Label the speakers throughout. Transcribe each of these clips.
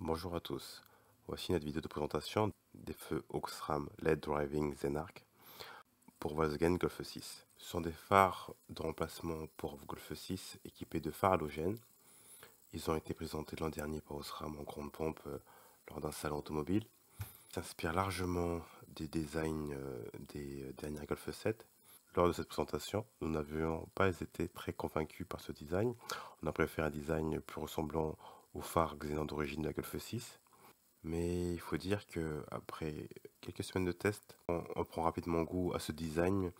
Speaker 1: Bonjour à tous, voici notre vidéo de présentation des feux Auxram LED Driving Zenarc pour Volkswagen Golf 6. Ce sont des phares de remplacement pour Golf 6 équipés de phares halogènes. Ils ont été présentés l'an dernier par Auxram en grande pompe lors d'un salon automobile. Ils s'inspirent largement des designs des dernières Golf 7. Lors de cette présentation, nous n'avions pas été très convaincus par ce design. On a préféré un design plus ressemblant aux phares Xenon d'origine de la Golf 6. Mais il faut dire que après quelques semaines de test, on prend rapidement goût à ce design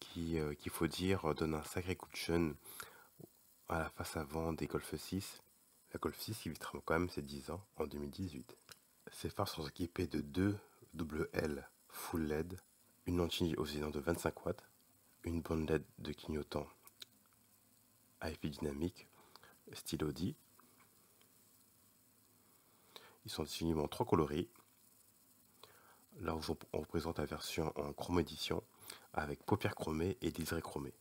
Speaker 1: qu'il faut dire donne un sacré coup de jeune à la face avant des Golf 6. La Golf 6 qui vivra quand même ses 10 ans en 2018. Ces phares sont équipés de deux WL full LED, une lentille oscillant de 25 watts, une bande LED de clignotant à effet dynamique, style Audi. Ils sont disponibles en 3 coloris. Là où on représente la version en chrome édition avec paupières chromées et liseré chromé.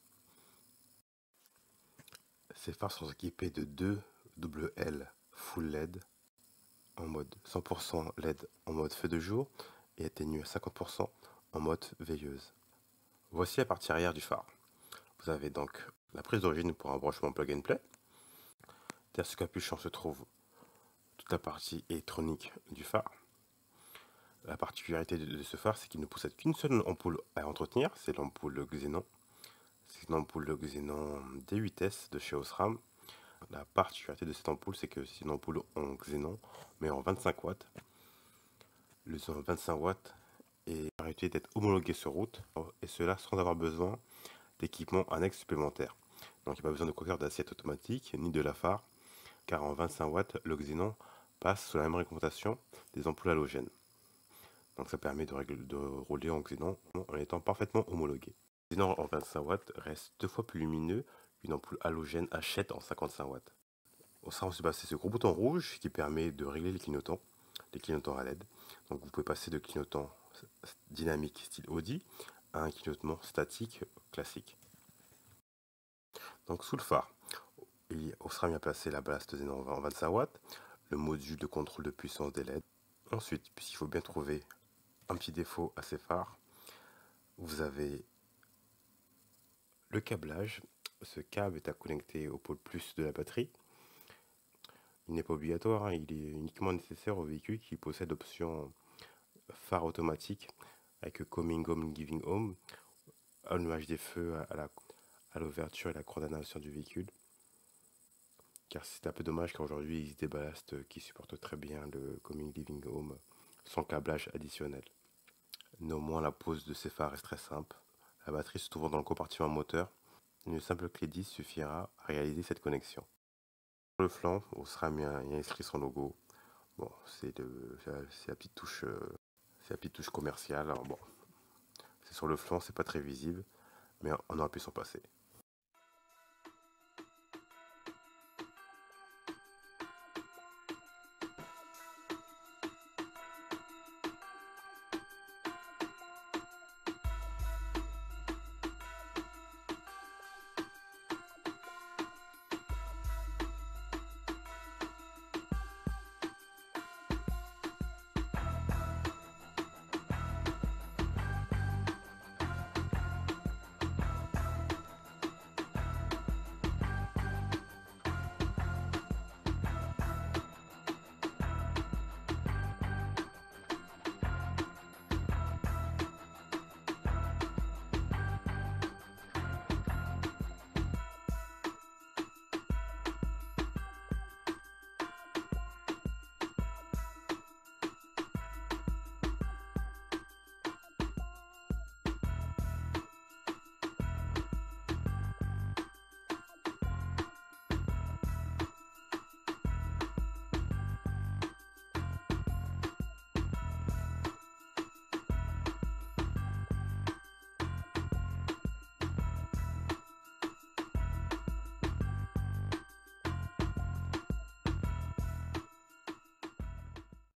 Speaker 1: Ces phares sont équipés de deux WL full LED en mode 100% LED en mode feu de jour et atténué à 50% en mode veilleuse. Voici la partie arrière du phare. Vous avez donc la prise d'origine pour un branchement plug and play. Derrière ce capuchon se trouve toute la partie électronique du phare. La particularité de ce phare, c'est qu'il ne possède qu'une seule ampoule à entretenir, c'est l'ampoule Xenon. C'est une ampoule Xenon D8S de chez Osram. La particularité de cette ampoule, c'est que c'est une ampoule en Xenon, mais en 25 watts. Le son 25 watts est arrêté d'être homologué sur route, et cela sans avoir besoin d'équipement annexe supplémentaire. Donc il n'y a pas besoin de coqueur d'assiette automatique, ni de la phare, car en 25 watts, le Xenon passe sous la même réglementation des ampoules halogènes. Donc ça permet de rouler en Xenon en étant parfaitement homologué. Le Xenon en 25 watts reste 2 fois plus lumineux qu'une ampoule halogène Hachette en 55 watts. Au sein, c'est ce gros bouton rouge qui permet de régler les clignotants à LED. Donc vous pouvez passer de clignotant dynamique style Audi à un clignotement statique classique. Donc sous le phare, Osram a placé la ballast Xenon en 25 watts, le module de contrôle de puissance des LED. Ensuite, puisqu'il faut bien trouver un petit défaut à ces phares, vous avez le câblage. Ce câble est à connecter au pôle plus de la batterie. Il n'est pas obligatoire, hein, il est uniquement nécessaire aux véhicules qui possèdent l'option phare automatique avec Coming Home, Giving Home, allumage des feux à l'ouverture et la coordination du véhicule. Car c'est un peu dommage qu'aujourd'hui il existe des ballasts qui supportent très bien le Coming Living Home sans câblage additionnel. Néanmoins, la pose de ces phares est très simple. La batterie se trouvant dans le compartiment moteur, une simple clé 10 suffira à réaliser cette connexion. Sur le flanc, on sera mis inscrit son logo. Bon, c'est la petite touche, commerciale. Alors bon, c'est sur le flanc, c'est pas très visible, mais on aurait pu s'en passer.